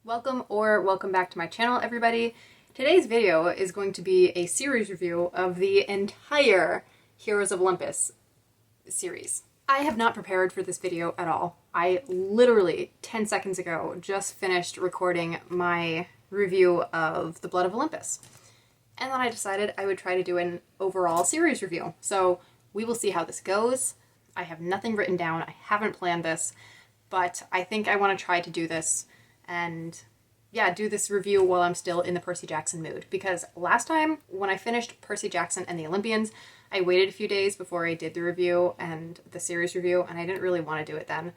Welcome back to my channel, everybody. Today's video is going to be a series review of the entire Heroes of Olympus series. I have not prepared for this video at all. I literally 10 seconds ago just finished recording my review of The Blood of Olympus. And then I decided I would try to do an overall series review. So we will see how this goes. I have nothing written down. I haven't planned this, but I think I want to try to do this and yeah, do this review while I'm still in the Percy Jackson mood. Because last time when I finished Percy Jackson and the Olympians, I waited a few days before I did the review and the series review, and I didn't really want to do it then.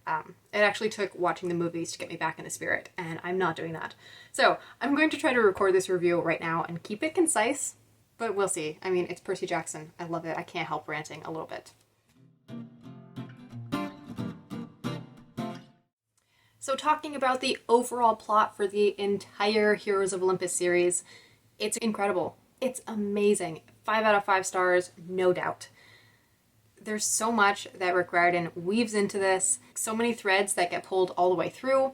It actually took watching the movies to get me back in the spirit, and I'm not doing that. So I'm going to try to record this review right now and keep it concise, but we'll see. I mean, it's Percy Jackson. I love it. I can't help ranting a little bit. So talking about the overall plot for the entire Heroes of Olympus series, it's incredible. It's amazing. 5 out of 5 stars, no doubt. There's so much that Rick Riordan weaves into this, so many threads that get pulled all the way through,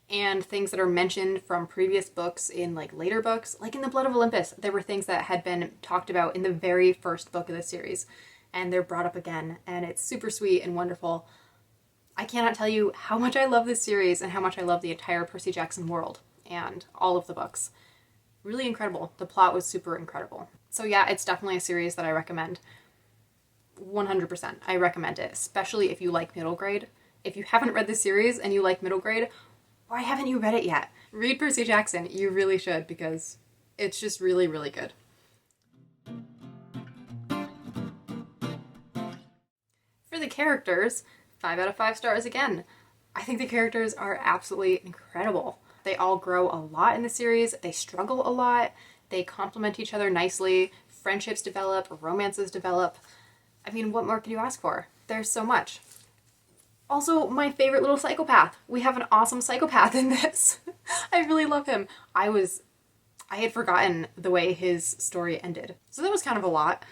and things that are mentioned from previous books in like later books. Like in The Blood of Olympus, there were things that had been talked about in the very first book of the series, and they're brought up again, and it's super sweet and wonderful. I cannot tell you how much I love this series and how much I love the entire Percy Jackson world and all of the books. Really incredible. The plot was super incredible. So yeah, it's definitely a series that I recommend. 100%. I recommend it, especially if you like middle grade. If you haven't read the series and you like middle grade, why haven't you read it yet? Read Percy Jackson. You really should, because it's just really, really good. For the characters, 5 out of 5 stars again. I think the characters are absolutely incredible. They all grow a lot in the series, they struggle a lot, they complement each other nicely, friendships develop, romances develop. I mean, what more can you ask for? There's so much. Also, my favorite little psychopath. We have an awesome psychopath in this. I really love him. I had forgotten the way his story ended. So that was kind of a lot.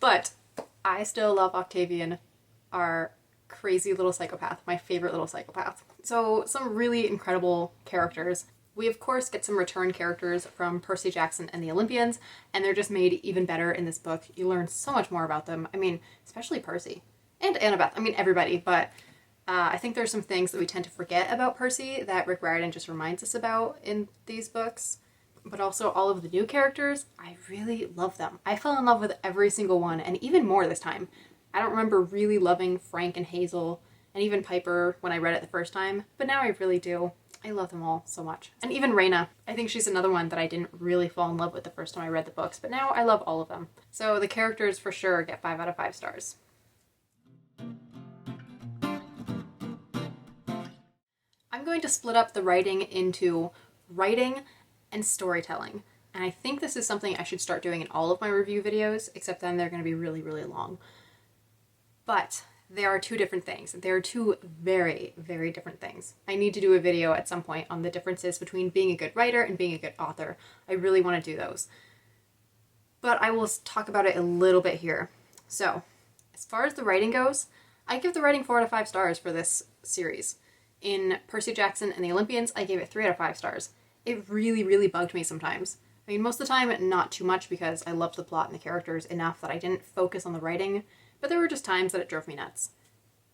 But I still love Octavian, our crazy little psychopath, my favorite little psychopath. So some really incredible characters. We of course get some return characters from Percy Jackson and the Olympians, and they're just made even better in this book. You learn so much more about them. I mean, especially Percy. And Annabeth. I mean, everybody, but I think there's some things that we tend to forget about Percy that Rick Riordan just reminds us about in these books. But also all of the new characters, I really love them. I fell in love with every single one, and even more this time. I don't remember really loving Frank and Hazel, and even Piper when I read it the first time, but now I really do. I love them all so much. And even Raina. I think she's another one that I didn't really fall in love with the first time I read the books, but now I love all of them. So the characters for sure get 5 out of 5 stars. I'm going to split up the writing into writing and storytelling. And I think this is something I should start doing in all of my review videos, except then they're going to be really, really long. But there are two different things. There are two very, very different things. I need to do a video at some point on the differences between being a good writer and being a good author. I really want to do those. But I will talk about it a little bit here. So, as far as the writing goes, I give the writing 4 out of 5 stars for this series. In Percy Jackson and the Olympians, I gave it 3 out of 5 stars. It really, really bugged me sometimes. I mean, most of the time, not too much because I loved the plot and the characters enough that I didn't focus on the writing, but there were just times that it drove me nuts.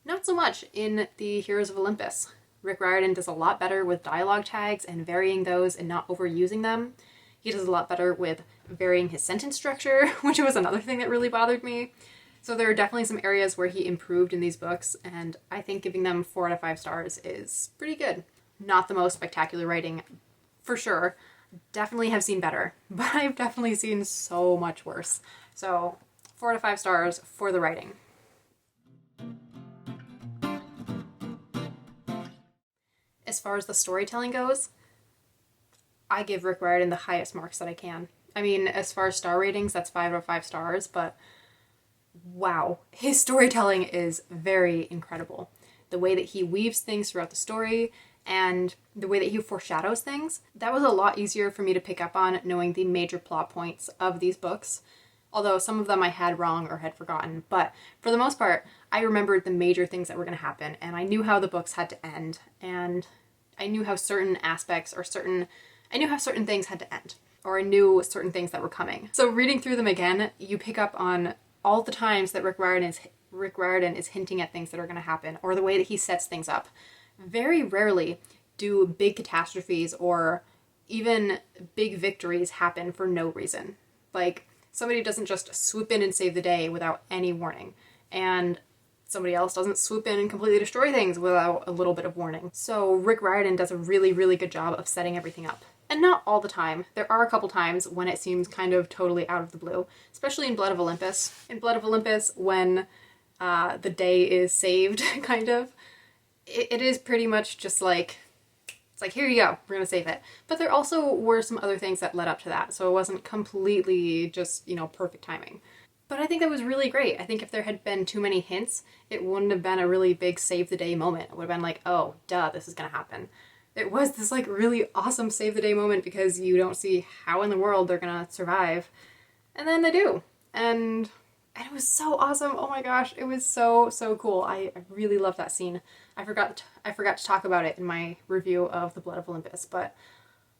Not so much in the Heroes of Olympus. Rick Riordan does a lot better with dialogue tags and varying those and not overusing them. He does a lot better with varying his sentence structure, which was another thing that really bothered me. So there are definitely some areas where he improved in these books, and I think giving them 4 out of 5 stars is pretty good. Not the most spectacular writing, for sure. Definitely have seen better, but I've definitely seen so much worse. So 4 out of 5 stars for the writing. As far as the storytelling goes, I give Rick Riordan the highest marks that I can. I mean, as far as star ratings, that's 5 out of 5 stars, but wow, his storytelling is very incredible. The way that he weaves things throughout the story and the way that he foreshadows things, that was a lot easier for me to pick up on knowing the major plot points of these books. Although some of them I had wrong or had forgotten, but for the most part, I remembered the major things that were going to happen, and I knew how the books had to end, and I knew how certain aspects I knew how certain things had to end, or I knew certain things that were coming. So reading through them again, you pick up on all the times that Rick Riordan is hinting at things that are going to happen, or the way that he sets things up. Very rarely do big catastrophes or even big victories happen for no reason. Like, somebody doesn't just swoop in and save the day without any warning, and somebody else doesn't swoop in and completely destroy things without a little bit of warning. So Rick Riordan does a really, really good job of setting everything up. And not all the time. There are a couple times when it seems kind of totally out of the blue, especially in Blood of Olympus. In Blood of Olympus, when the day is saved, kind of, it is pretty much just like, it's like, here you go, we're gonna save it. But there also were some other things that led up to that, so it wasn't completely just, perfect timing. But I think that was really great. I think if there had been too many hints, it wouldn't have been a really big save the day moment. It would have been like, oh, duh, this is gonna happen. It was this like really awesome save the day moment because you don't see how in the world they're gonna survive. And then they do. And it was so awesome. Oh my gosh, it was so, so cool. I really love that scene. I forgot to talk about it in my review of The Blood of Olympus, but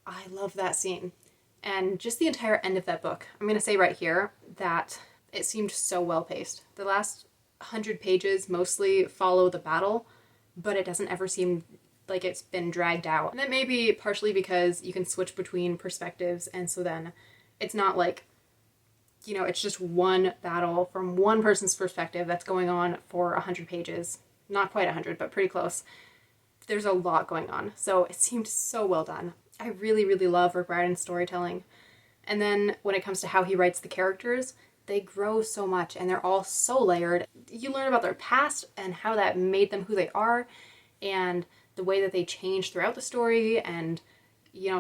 I love that scene. And just the entire end of that book. I'm gonna say right here that it seemed so well paced. The last 100 pages mostly follow the battle, but it doesn't ever seem like it's been dragged out. And that may be partially because you can switch between perspectives, and so then it's not like, it's just one battle from one person's perspective that's going on for 100 pages. Not quite 100, but pretty close. There's a lot going on, so it seemed so well done. I really, really love Rick Riordan's storytelling. And then when it comes to how he writes the characters, they grow so much, and they're all so layered. You learn about their past and how that made them who they are, and the way that they change throughout the story, and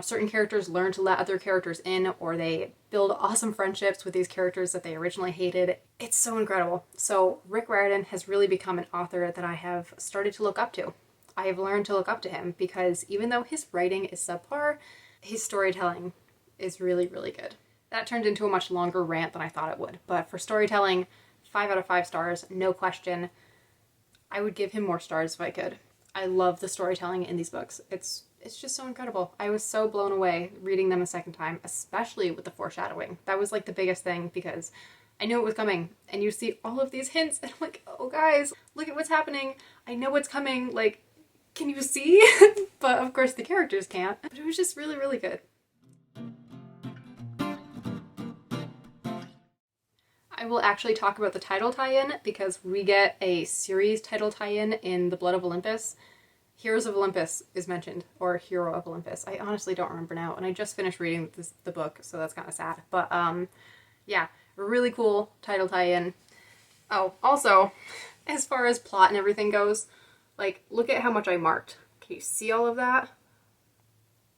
certain characters learn to let other characters in, or they build awesome friendships with these characters that they originally hated. It's so incredible. So Rick Riordan has really become an author that I have started to look up to. I have learned to look up to him because even though his writing is subpar, his storytelling is really, really good. That turned into a much longer rant than I thought it would, but for storytelling, 5 out of 5 stars, no question. I would give him more stars if I could. I love the storytelling in these books. It's just so incredible. I was so blown away reading them a second time, especially with the foreshadowing. That was like the biggest thing because I knew it was coming, and you see all of these hints, and I'm like, oh guys, look at what's happening. I know what's coming. Like, can you see? But of course the characters can't. But it was just really, really good. I will actually talk about the title tie-in because we get a series title tie-in in The Blood of Olympus. Heroes of Olympus is mentioned, or Hero of Olympus. I honestly don't remember now, and I just finished reading the book, so that's kind of sad. But yeah, really cool title tie-in. Oh, also, as far as plot and everything goes, like, look at how much I marked. Can you see all of that?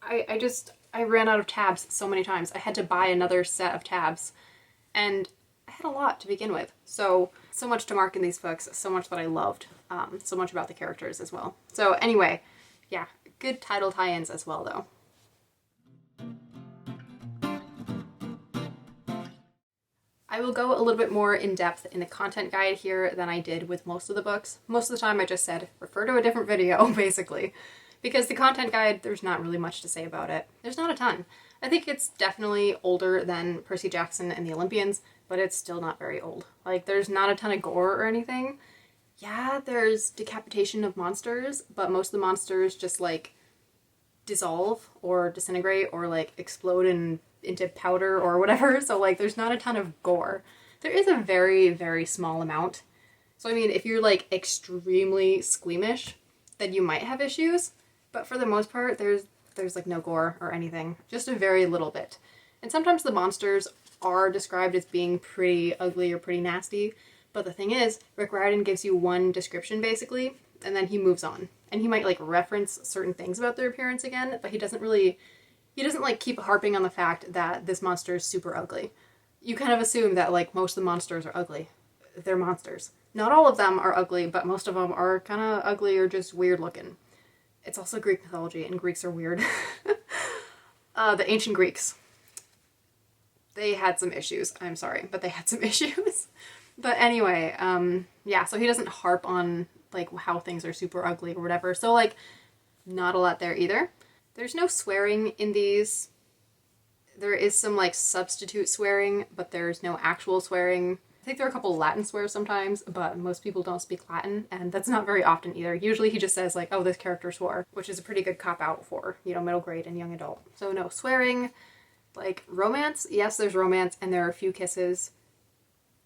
I ran out of tabs so many times. I had to buy another set of tabs, and I had a lot to begin with. So much to mark in these books, so much that I loved, so much about the characters as well. So anyway, yeah, good title tie-ins as well though. I will go a little bit more in depth in the content guide here than I did with most of the books. Most of the time I just said, refer to a different video, basically. Because the content guide, there's not really much to say about it. There's not a ton. I think it's definitely older than Percy Jackson and the Olympians, but it's still not very old. Like, there's not a ton of gore or anything. Yeah, there's decapitation of monsters, but most of the monsters just, like, dissolve or disintegrate or, like, explode into powder or whatever, so, like, there's not a ton of gore. There is a very, very small amount. So, I mean, if you're, like, extremely squeamish, then you might have issues, but for the most part, there's like no gore or anything, just a very little bit. And sometimes the monsters are described as being pretty ugly or pretty nasty, but the thing is, Rick Riordan gives you one description basically, and then he moves on. And he might like reference certain things about their appearance again, but he doesn't like keep harping on the fact that this monster is super ugly. You kind of assume that like most of the monsters are ugly. They're monsters. Not all of them are ugly, but most of them are kind of ugly or just weird looking. It's also Greek mythology, and Greeks are weird. The ancient Greeks. They had some issues. I'm sorry, but they had some issues. But anyway, yeah, so he doesn't harp on, like, how things are super ugly or whatever. So, like, not a lot there either. There's no swearing in these. There is some like substitute swearing, but there's no actual swearing. I think there are a couple Latin swears sometimes, but most people don't speak Latin, and that's not very often either. Usually he just says like, oh, this character swore, which is a pretty good cop-out for, you know, middle grade and young adult. So no swearing. Like romance, yes, there's romance, and there are a few kisses.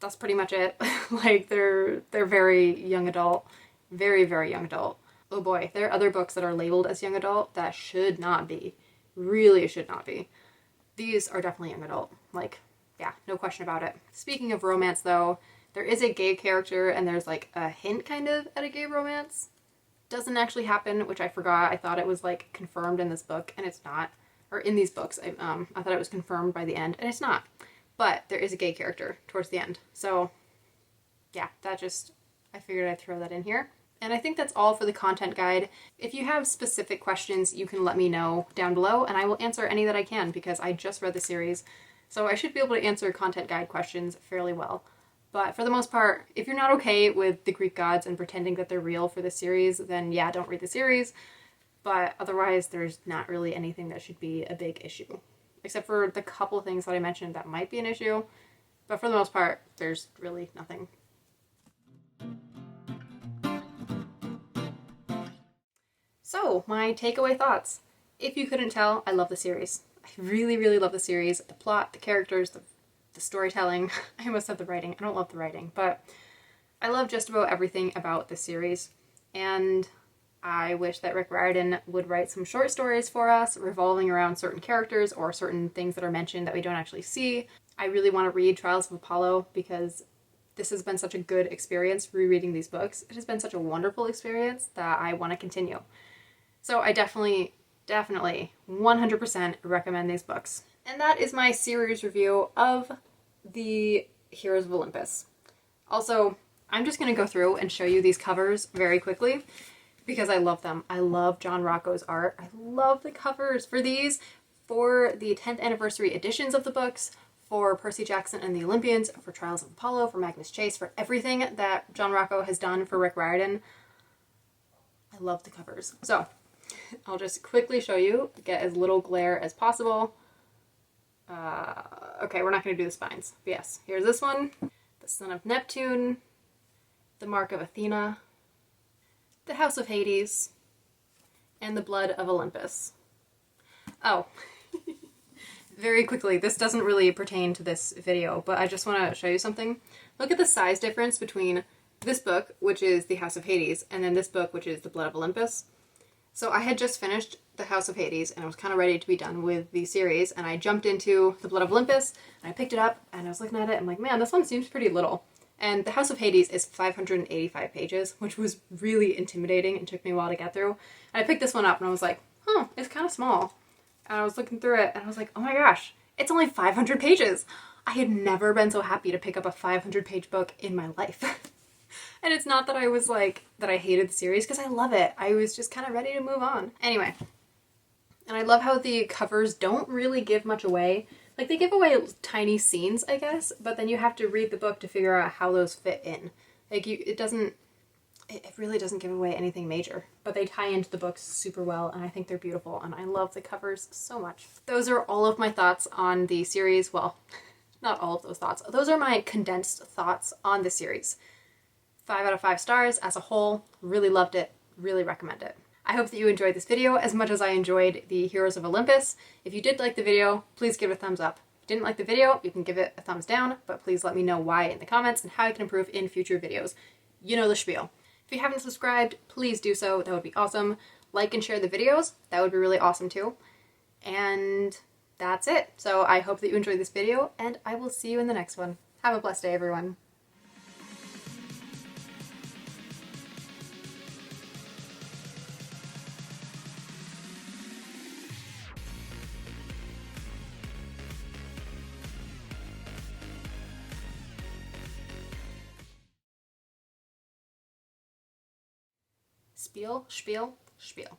That's pretty much it. Like they're very young adult, very, very young adult. Oh boy, there are other books that are labeled as young adult that should not be. Really should not be. These are definitely young adult. Like, yeah, no question about it. Speaking of romance though, there is a gay character and there's like a hint kind of at a gay romance. Doesn't actually happen, which I forgot. I thought it was like confirmed in this book and it's not. Or in these books. I thought it was confirmed by the end and it's not. But there is a gay character towards the end. So yeah, I figured I'd throw that in here. And I think that's all for the content guide. If you have specific questions, you can let me know down below and I will answer any that I can because I just read the series. So I should be able to answer content guide questions fairly well. But for the most part, if you're not okay with the Greek gods and pretending that they're real for the series, then yeah, don't read the series. But otherwise, there's not really anything that should be a big issue. Except for the couple things that I mentioned that might be an issue. But for the most part, there's really nothing. So, my takeaway thoughts. If you couldn't tell, I love the series. I really, really love the series. The plot, the characters, the storytelling. I almost said the writing. I don't love the writing, but I love just about everything about the series. And I wish that Rick Riordan would write some short stories for us revolving around certain characters or certain things that are mentioned that we don't actually see. I really want to read Trials of Apollo because this has been such a good experience rereading these books. It has been such a wonderful experience that I want to continue. So I definitely 100% recommend these books. And that is my series review of the Heroes of Olympus. Also, I'm just going to go through and show you these covers very quickly because I love them. I love John Rocco's art. I love the covers for these, for the 10th anniversary editions of the books, for Percy Jackson and the Olympians, for Trials of Apollo, for Magnus Chase, for everything that John Rocco has done for Rick Riordan. I love the covers. So I'll just quickly show you, get as little glare as possible. Okay, we're not going to do the spines. But yes, here's this one. The Son of Neptune, the Mark of Athena, the House of Hades, and the Blood of Olympus. Oh, very quickly, this doesn't really pertain to this video, but I just want to show you something. Look at the size difference between this book, which is the House of Hades, and then this book, which is the Blood of Olympus. So I had just finished the House of Hades, and I was kind of ready to be done with the series, and I jumped into the Blood of Olympus, and I picked it up, and I was looking at it, and I'm like, man, this one seems pretty little. And the House of Hades is 585 pages, which was really intimidating and took me a while to get through. And I picked this one up, and I was like, huh, it's kind of small. And I was looking through it, and I was like, oh my gosh, it's only 500 pages. I had never been so happy to pick up a 500-page book in my life. And it's not that I was like, that I hated the series, because I love it. I was just kind of ready to move on. Anyway, and I love how the covers don't really give much away. Like, they give away tiny scenes, I guess, but then you have to read the book to figure out how those fit in. Like, it really doesn't give away anything major, but they tie into the books super well, and I think they're beautiful, and I love the covers so much. Those are all of my thoughts on the series. Well, not all of those thoughts. Those are my condensed thoughts on the series. 5 out of 5 stars as a whole. Really loved it. Really recommend it. I hope that you enjoyed this video as much as I enjoyed the Heroes of Olympus. If you did like the video, please give it a thumbs up. If you didn't like the video, you can give it a thumbs down, but please let me know why in the comments and how I can improve in future videos. You know the spiel. If you haven't subscribed, please do so. That would be awesome. Like and share the videos. That would be really awesome too. And that's it. So I hope that you enjoyed this video, and I will see you in the next one. Have a blessed day, everyone. Spiel, spiel, spiel.